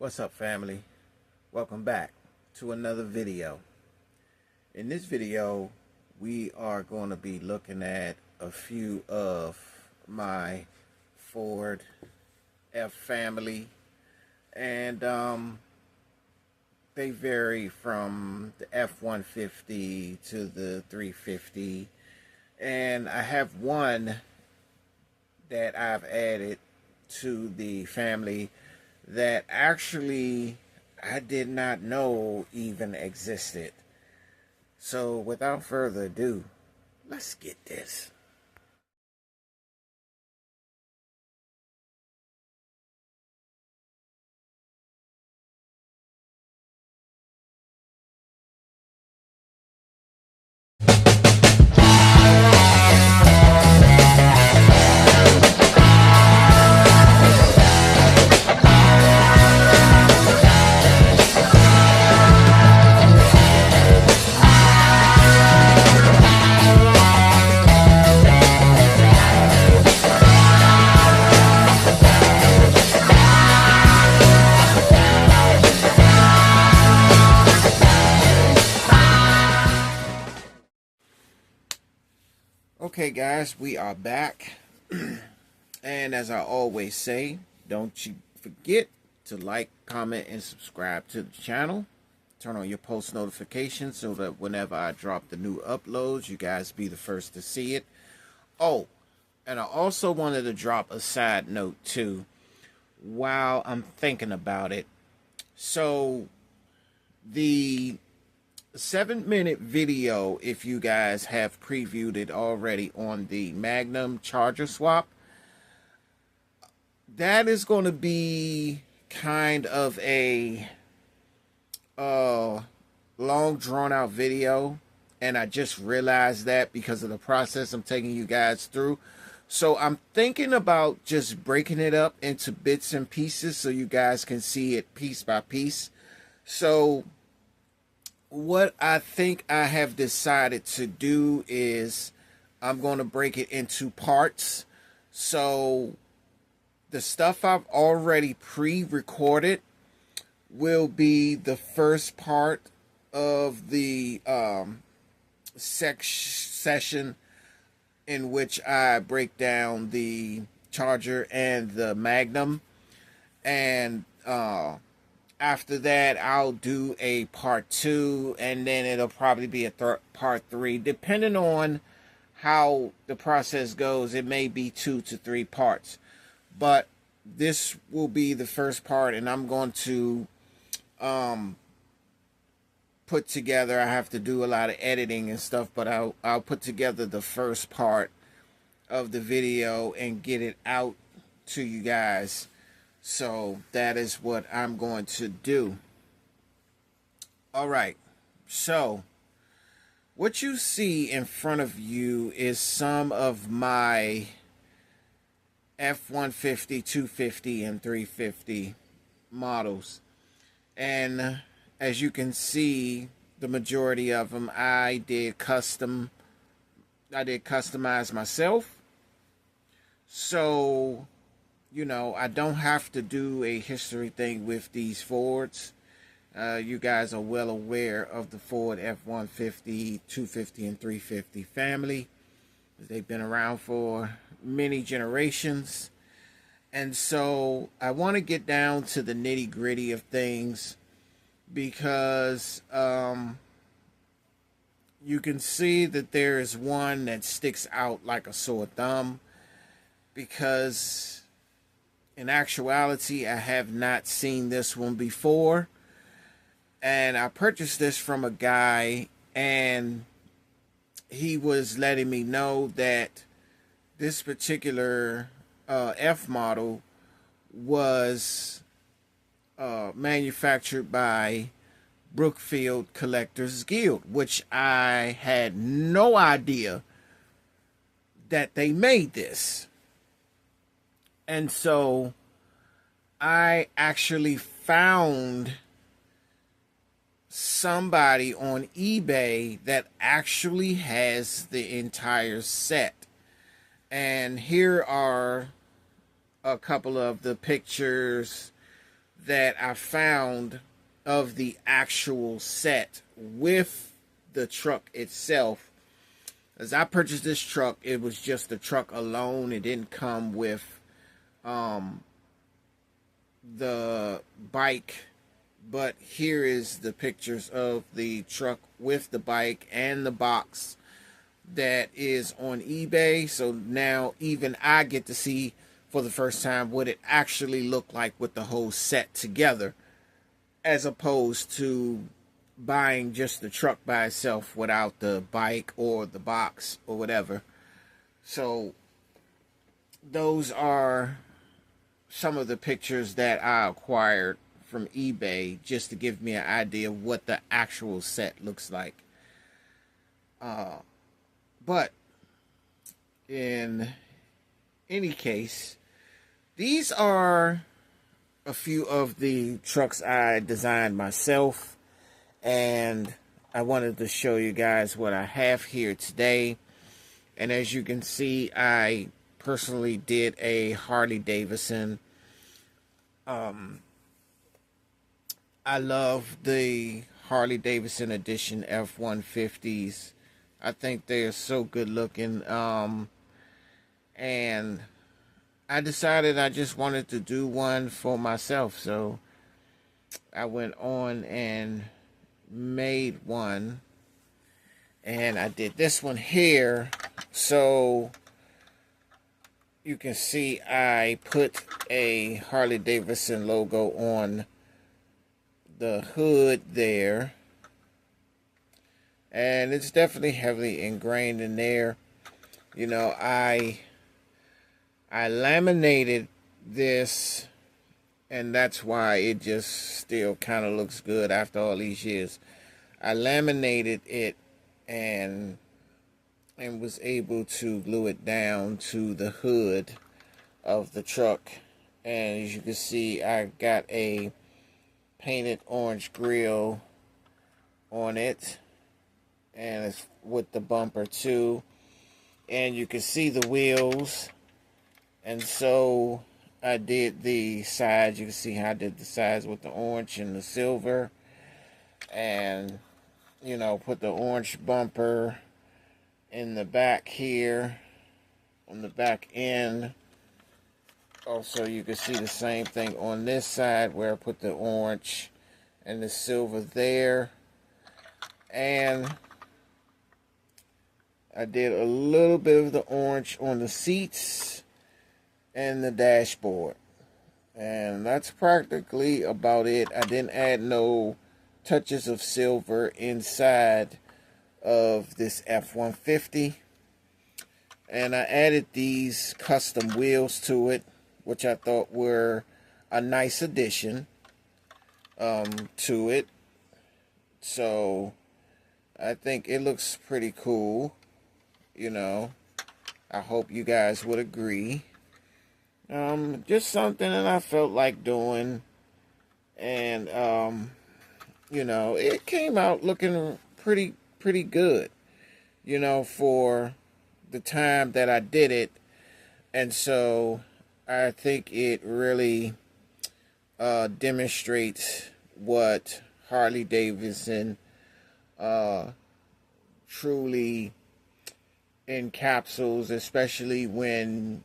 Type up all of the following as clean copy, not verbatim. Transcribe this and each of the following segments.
What's up, family? Welcome back to another video. In this video, we are going to be looking at a few of my Ford F family, and they vary from the F-150 to the 350, and I have one that I've added to the family that actually I did not know even existed. So without further ado, let's get this. Okay guys, we are back. And as I always say, don't you forget to like, comment, and subscribe to the channel. Turn on your post notifications so that whenever I drop the new uploads, you guys be the first to see it. Oh, and I also wanted to drop a side note too while I'm thinking about it. So the 7-minute video, if you guys have previewed it already on the Magnum charger swap, that is going to be kind of a long drawn out video, and I just realized that because of the process I'm taking you guys through. So I'm thinking about just breaking it up into bits and pieces so you guys can see it piece by piece. So what I think I have decided to do is I'm going to break it into parts. So the stuff I've already pre-recorded will be the first part of the session in which I break down the Charger and the Magnum. And after that, I'll do a part 2, and then it'll probably be a part 3, depending on how the process goes. It may be 2 to 3 parts, but this will be the first part, and I'm going to put together, I have to do a lot of editing and stuff, but I'll put together the first part of the video and get it out to you guys. So that is what I'm going to do. All right. So what you see in front of you is some of my F-150, 250, and 350 models. And as you can see, the majority of them I did customize myself. So, you know, I don't have to do a history thing with these Fords. You guys are well aware of the Ford F-150, 250, and 350 family. They've been around for many generations. And so I want to get down to the nitty-gritty of things because you can see that there is one that sticks out like a sore thumb, because in actuality I have not seen this one before. And I purchased this from a guy, and he was letting me know that this particular F model was manufactured by Brookfield Collectors Guild, which I had no idea that they made this. And so I actually found somebody on eBay that actually has the entire set. And here are a couple of the pictures that I found of the actual set with the truck itself. As I purchased this truck, it was just the truck alone. It didn't come with the bike, but here is the pictures of the truck with the bike and the box that is on eBay. So now even I get to see for the first time what it actually looked like with the whole set together, as opposed to buying just the truck by itself without the bike or the box or whatever. So those are some of the pictures that I acquired from eBay just to give me an idea of what the actual set looks like. But in any case, these are a few of the trucks I designed myself, and I wanted to show you guys what I have here today. And as you can see, I personally did a Harley Davidson. I love the Harley Davidson edition F-150s. I think they are so good looking. And I decided I just wanted to do one for myself. So I went on and made one. And I did this one here. So you can see I put a Harley Davidson logo on the hood there. And it's definitely heavily ingrained in there. You know, I laminated this, and that's why it just still kind of looks good after all these years. I laminated it and was able to glue it down to the hood of the truck. And as you can see, I got a painted orange grill on it, and it's with the bumper too, and you can see the wheels. And so I did the sides. You can see how I did the sides with the orange and the silver, and you know, put the orange bumper in the back here on the back end. Also, you can see the same thing on this side where I put the orange and the silver there. And I did a little bit of the orange on the seats and the dashboard. And that's practically about it. I didn't add no touches of silver inside of this F-150. And I added these custom wheels to it, which I thought were a nice addition to it. So I think it looks pretty cool. You know, I hope you guys would agree. Just something that I felt like doing. And, you know, it came out looking pretty good, you know, for the time that I did it. And so I think it really demonstrates what Harley Davidson truly encapsulates, especially when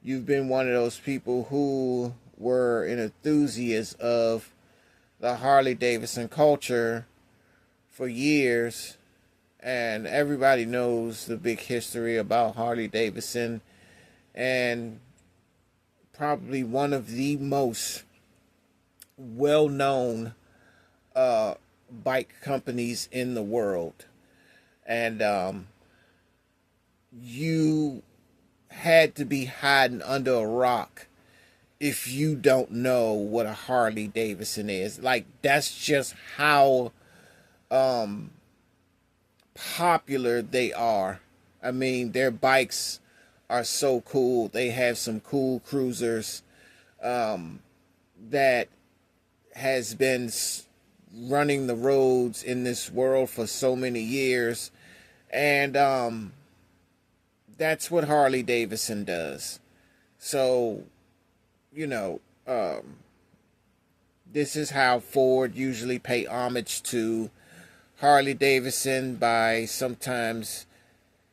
you've been one of those people who were an enthusiast of the Harley Davidson culture for years. And everybody knows the big history about Harley Davidson, and probably one of the most well-known bike companies in the world. And you had to be hiding under a rock if you don't know what a Harley Davidson is. Like, that's just how popular they are. I mean, their bikes are so cool. They have some cool cruisers that has been running the roads in this world for so many years. And that's what Harley Davidson does. So, you know, this is how Ford usually pay homage to Harley Davidson by sometimes,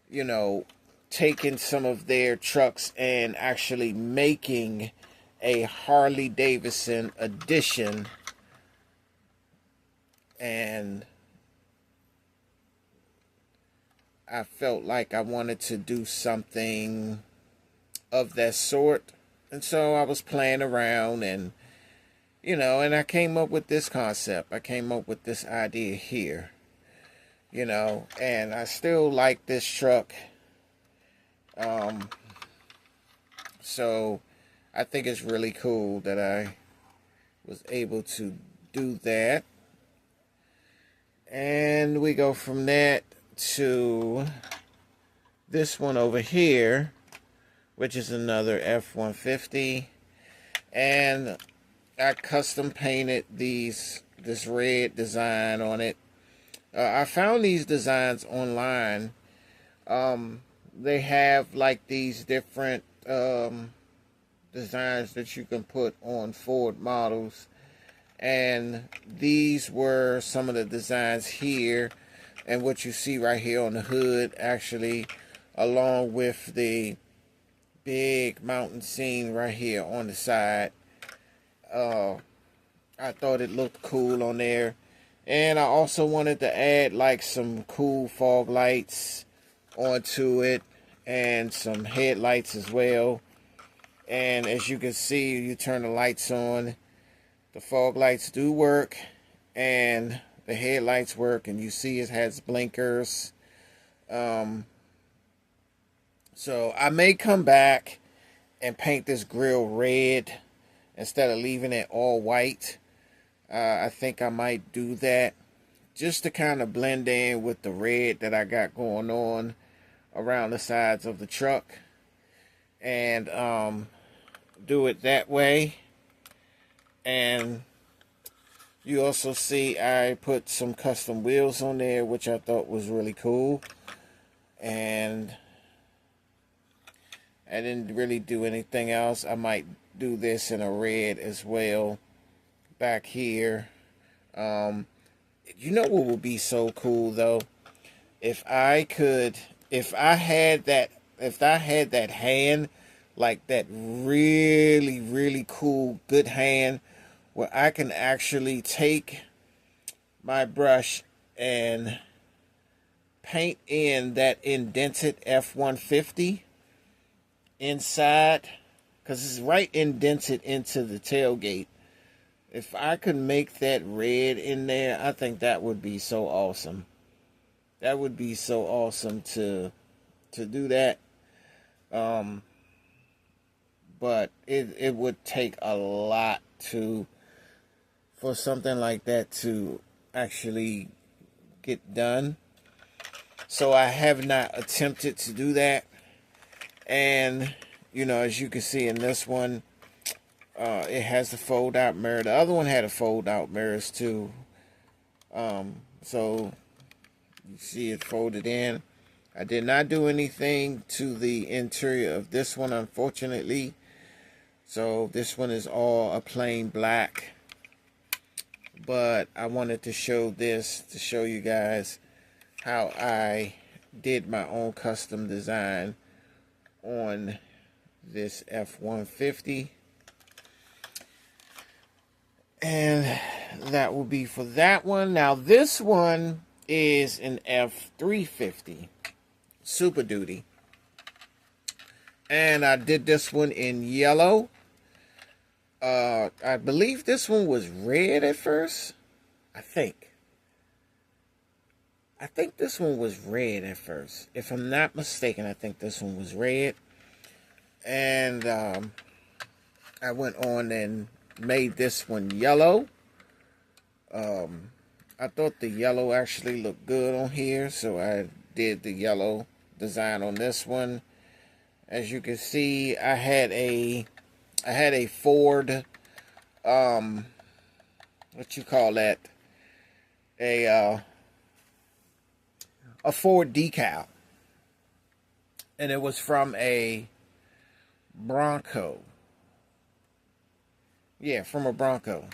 you know, taking some of their trucks and actually making a Harley Davidson edition. And I felt like I wanted to do something of that sort. And so I was playing around and, you know, and I came up with this concept. I came up with this idea here, you know, and I still like this truck. So I think it's really cool that I was able to do that. And we go from that to this one over here, which is another F-150. And I custom painted this red design on it. I found these designs online. They have like these different designs that you can put on Ford models, and these were some of the designs here, and what you see right here on the hood, actually, along with the big mountain scene right here on the side. I thought it looked cool on there, and I also wanted to add like some cool fog lights onto it and some headlights as well. And as you can see, you turn the lights on, the fog lights do work and the headlights work, and you see it has blinkers. So I may come back and paint this grill red instead of leaving it all white. I think I might do that just to kind of blend in with the red that I got going on around the sides of the truck, and do it that way. And you also see I put some custom wheels on there, which I thought was really cool. And I didn't really do anything else. I might do this in a red as well back here. You know what would be so cool though? If I had that hand, like that really, really cool, good hand, where I can actually take my brush and paint in that indented F-150 inside, because it's right indented into the tailgate. If I could make that red in there, I think that would be so awesome. That would be so awesome to do that. But it would take a lot for something like that to actually get done. So I have not attempted to do that. And, you know, as you can see in this one, it has the fold out mirror. The other one had a fold out mirrors too. So you see it folded in. I did not do anything to the interior of this one, unfortunately. So this one is all a plain black. But I wanted to show this to show you guys how I did my own custom design on this F-150. And that will be for that one. Now this one is an F-350 Super Duty. And I did this one in yellow. I believe this one was red at first. I think this one was red at first. If I'm not mistaken, I think this one was red. And I went on and made this one yellow. I thought the yellow actually looked good on here, so I did the yellow design on this one. As you can see, I had a Ford, what you call that? A Ford decal, and it was from a Bronco. Yeah, from a Bronco.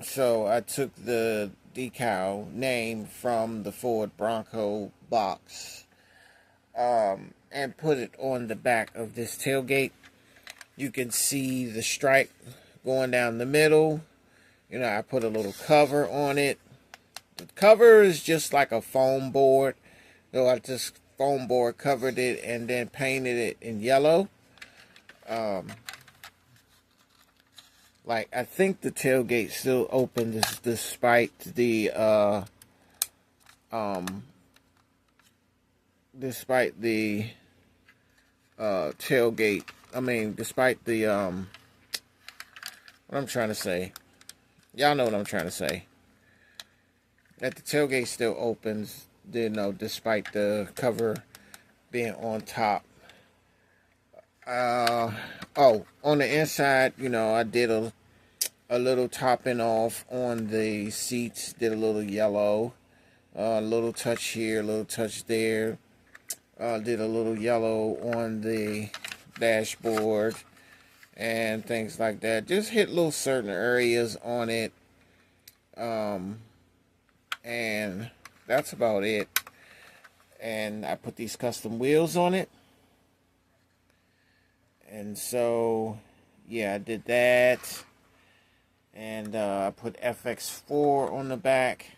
So I took the decal name from the Ford Bronco box and put it on the back of this tailgate. You can see the stripe going down the middle. You know, I put a little cover on it. The cover is just like a foam board. So I just foam board covered it and then painted it in yellow. Like, I think the tailgate still open despite the tailgate. I mean, despite the what I'm trying to say. Y'all know what I'm trying to say. That the tailgate still opens, you know, despite the cover being on top. Oh, on the inside, you know, I did a little topping off on the seats. Did a little yellow, a little touch here, a little touch there. Did a little yellow on the dashboard and things like that. Just hit little certain areas on it. And that's about it. And I put these custom wheels on it. And so, yeah, I did that. And I put FX4 on the back.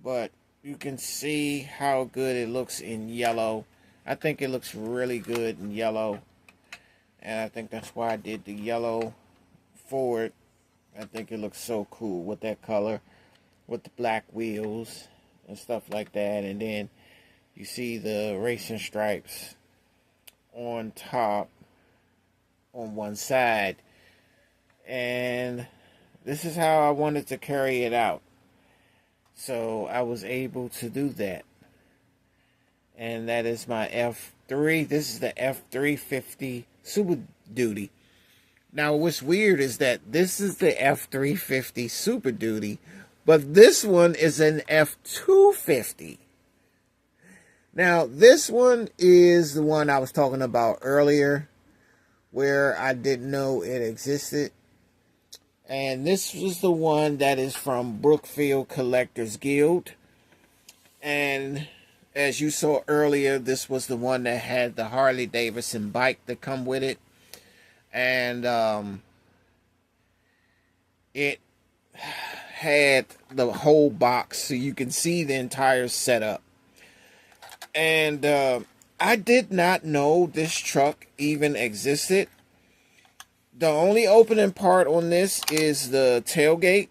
But you can see how good it looks in yellow. I think it looks really good in yellow. And I think that's why I did the yellow forward. I think it looks so cool with that color, with the black wheels and stuff like that. And then you see the racing stripes on top on one side. And this is how I wanted to carry it out. So I was able to do that. And that is my F3. This is the F350 Super Duty. Now, what's weird is that this is the F350 Super Duty, but this one is an F250. Now, this one is the one I was talking about earlier, where I didn't know it existed. And this was the one that is from Brookfield Collectors Guild. And as you saw earlier, this was the one that had the Harley Davidson bike that come with it. And it had the whole box, so you can see the entire setup. And I did not know this truck even existed. The only opening part on this is the tailgate,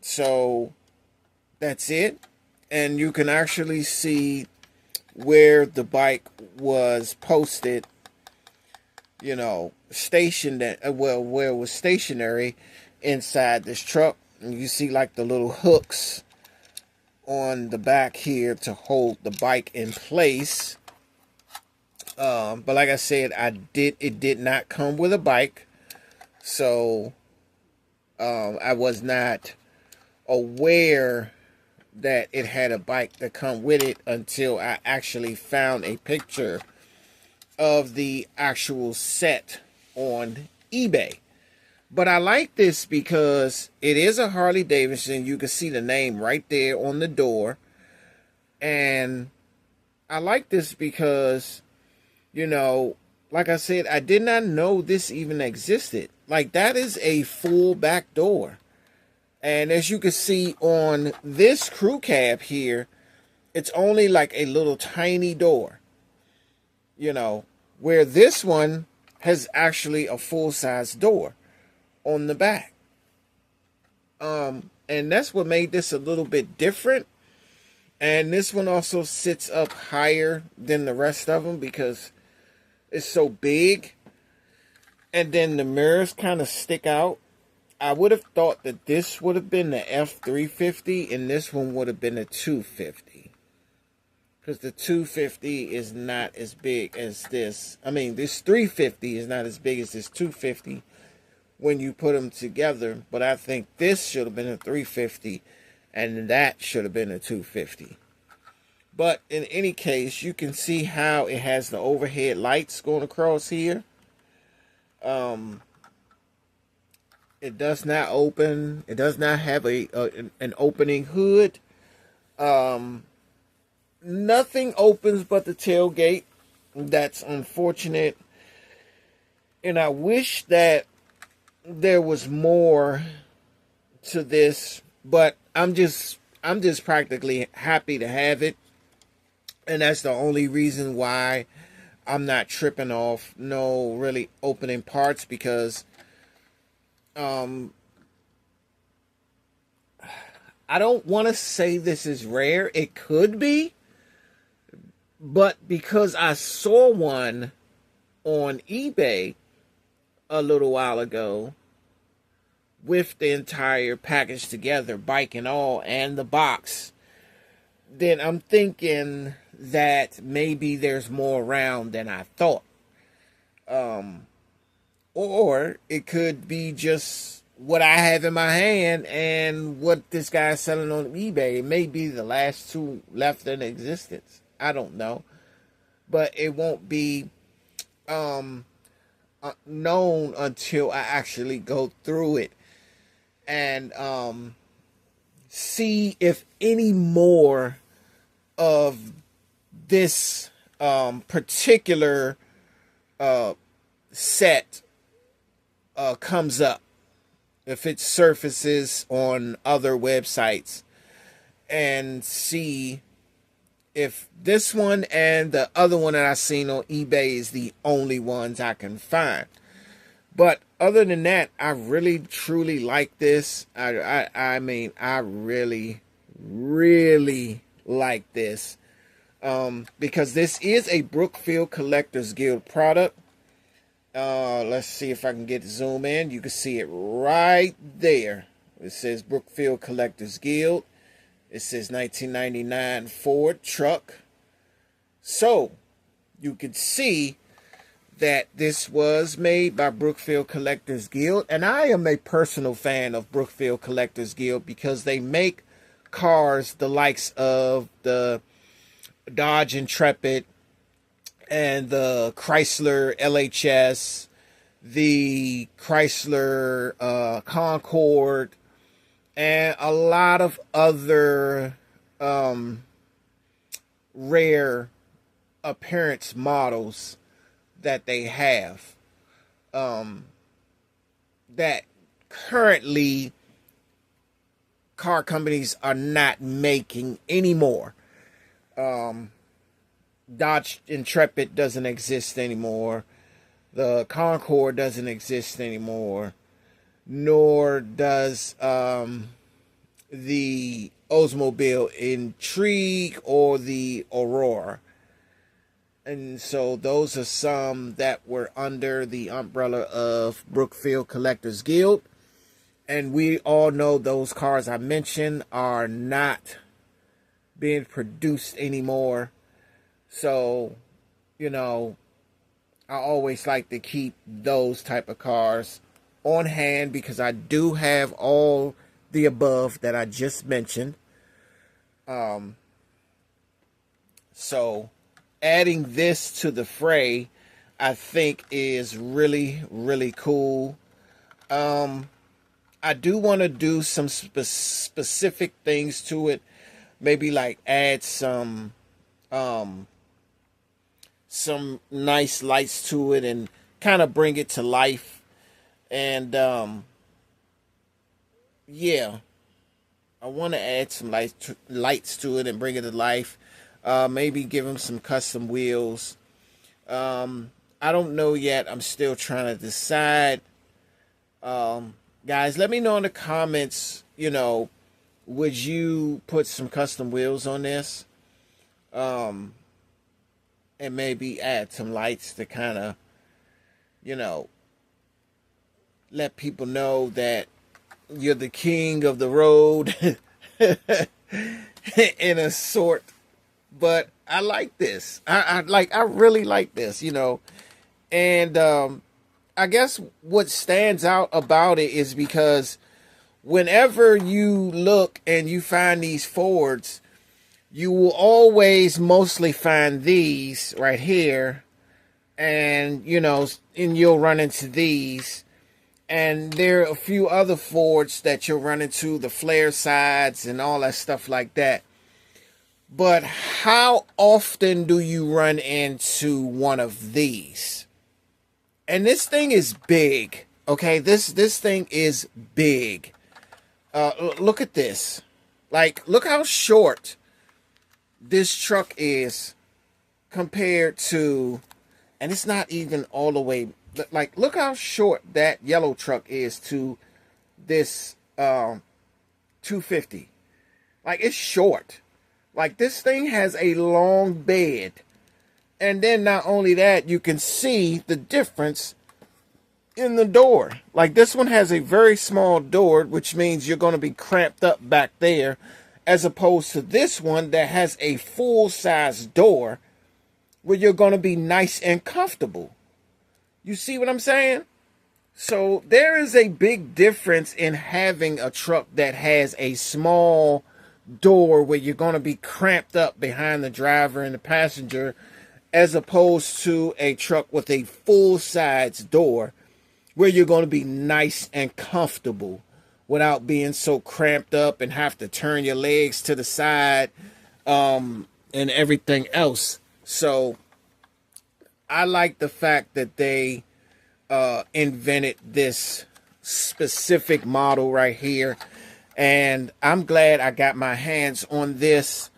so that's it. And you can actually see where the bike was posted, you know, stationed at, well, where it was stationary inside this truck. And you see like the little hooks on the back here to hold the bike in place. But like I said, it did not come with a bike. So I was not aware that it had a bike to come with it until I actually found a picture of the actual set on eBay. But I like this because it is a Harley Davidson. You can see the name right there on the door. And I like this because, you know, like I said, I did not know this even existed. Like, that is a full back door. And as you can see on this crew cab here, it's only like a little tiny door. You know, where this one has actually a full-size door on the back. And that's what made this a little bit different. And this one also sits up higher than the rest of them because it's so big. And then the mirrors kind of stick out. I would have thought that this would have been the F350 and this one would have been a 250. Because the 250 is not as big as this. I mean, this 350 is not as big as this 250 when you put them together. But I think this should have been a 350 and that should have been a 250. But in any case, you can see how it has the overhead lights going across here. It does not open. It does not have an opening hood. Um, Nothing opens but the tailgate. That's unfortunate. And I wish that there was more to this, but I'm just practically happy to have it. And that's the only reason why I'm not tripping off no really opening parts, because um I don't want to say this is rare. It could be, but because I saw one on eBay a little while ago with the entire package together, bike and all, and the box, then I'm thinking that maybe there's more around than I thought. Um, or it could be just what I have in my hand and what this guy's selling on eBay. It may be the last two left in existence. I don't know. But it won't be known until I actually go through it and see if any more of this particular set comes up, if it surfaces on other websites, and see if this one and the other one that I seen on eBay is the only ones I can find. But other than that, I really truly like this. I mean, I really like this, because this is a Brookfield Collectors Guild product. Let's see if I can get zoom in. You can see it right there. It says Brookfield Collectors Guild. It says 1999 Ford truck. So you can see that this was made by Brookfield Collectors Guild. And I am a personal fan of Brookfield Collectors Guild because they make cars the likes of the Dodge Intrepid and the Chrysler LHS, the Chrysler Concorde, and a lot of other rare appearance models that they have, that currently car companies are not making anymore. Dodge Intrepid doesn't exist anymore. The Concorde doesn't exist anymore. Nor does the Oldsmobile Intrigue or the Aurora. And so those are some that were under the umbrella of Brookfield Collectors Guild. And we all know those cars I mentioned are not being produced anymore. So, you know, I always like to keep those type of cars on hand because I do have all the above that I just mentioned. So adding this to the fray, I think is really cool. I do want to do some specific things to it. Maybe like add some nice lights to it and kind of bring it to life. And yeah, I want to add some lights to it and bring it to life. Maybe give them some custom wheels. I don't know yet. I'm still trying to decide. Guys, let me know in the comments, you know, would you put some custom wheels on this? And maybe add some lights to kind of, you know, let people know that you're the king of the road in a sort. But I like this. I really like this, you know. And I guess what stands out about it is because whenever you look and you find these Fords, you will always mostly find these right here, and you know, and you'll run into these, And there are a few other Fords that you'll run into, the flare sides and all that stuff like that. But how often do you run into one of these? And this thing is big, okay? This thing is big. Look at this. Like, look how short this truck is compared to, and it's not even all the way, like, look how short that yellow truck is to this 250. Like, it's short. Like, this thing has a long bed. And then not only that, you can see the difference in the door. Like, this one has a very small door, which means you're going to be cramped up back there, as opposed to this one that has a full-size door where you're going to be nice and comfortable. You see what I'm saying? So there is a big difference in having a truck that has a small door where you're going to be cramped up behind the driver and the passenger, as opposed to a truck with a full-size door where you're going to be nice and comfortable without being so cramped up and have to turn your legs to the side and everything else. So I like the fact that they invented this specific model right here. And I'm glad I got my hands on this,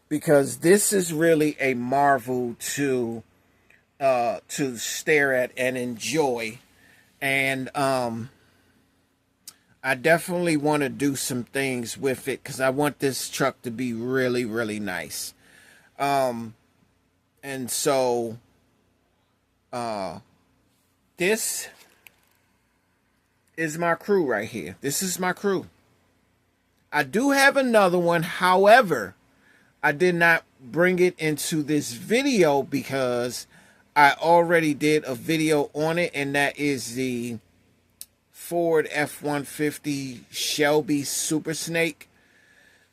because this is really a marvel to stare at and enjoy. And I definitely want to do some things with it, because I want this truck to be really, really nice. And so this is my crew right here. This is my crew. I do have another one. However, I did not bring it into this video because I already did a video on it, and that is the Ford F-150 Shelby Super Snake.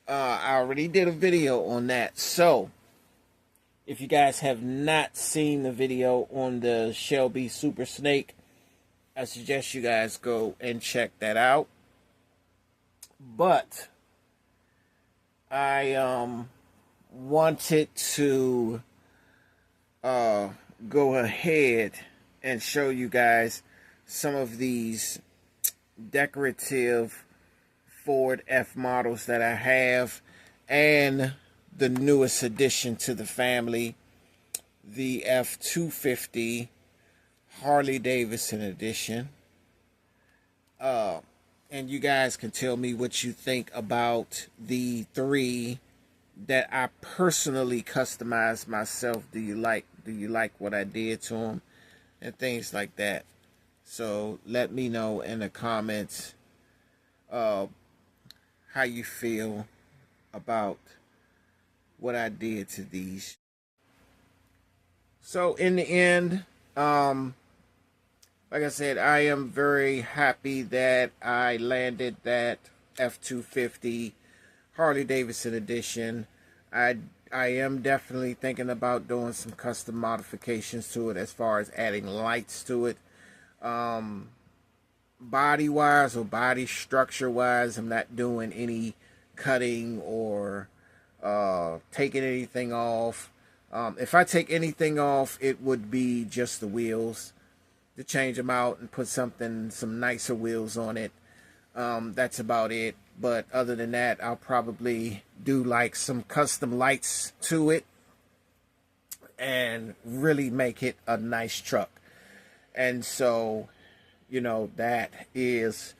I already did a video on that. So if you guys have not seen the video on the Shelby Super Snake, I suggest you guys go and check that out. But I wanted to go ahead and show you guys some of these decorative Ford F models that I have, and the newest addition to the family, the F-250 Harley Davidson edition. And you guys can tell me what you think about the three that I personally customized myself. Do you like what I did to them and things like that? So let me know in the comments how you feel about what I did to these. So in the end, like I said, I am very happy that I landed that F-250 Harley Davidson edition. I am definitely thinking about doing some custom modifications to it, as far as adding lights to it. Body wise or body structure wise, I'm not doing any cutting or taking anything off. If I take anything off, it would be just the wheels, to change them out and put some nicer wheels on it. That's about it. But other than that, I'll probably do like some custom lights to it and really make it a nice truck. And so, you know, that is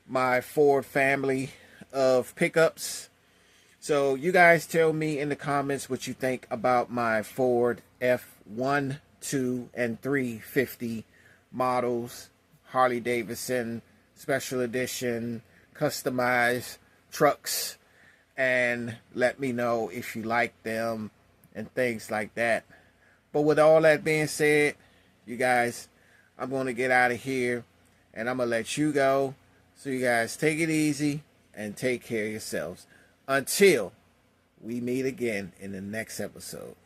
my Ford family of pickups. So you guys tell me in the comments what you think about my Ford F1, 2, and 350 models, Harley Davidson special edition customized trucks, and let me know if you like them and things like that. But with all that being said, you guys, I'm going to get out of here and I'm going to let you go. So you guys take it easy and take care of yourselves until we meet again in the next episode.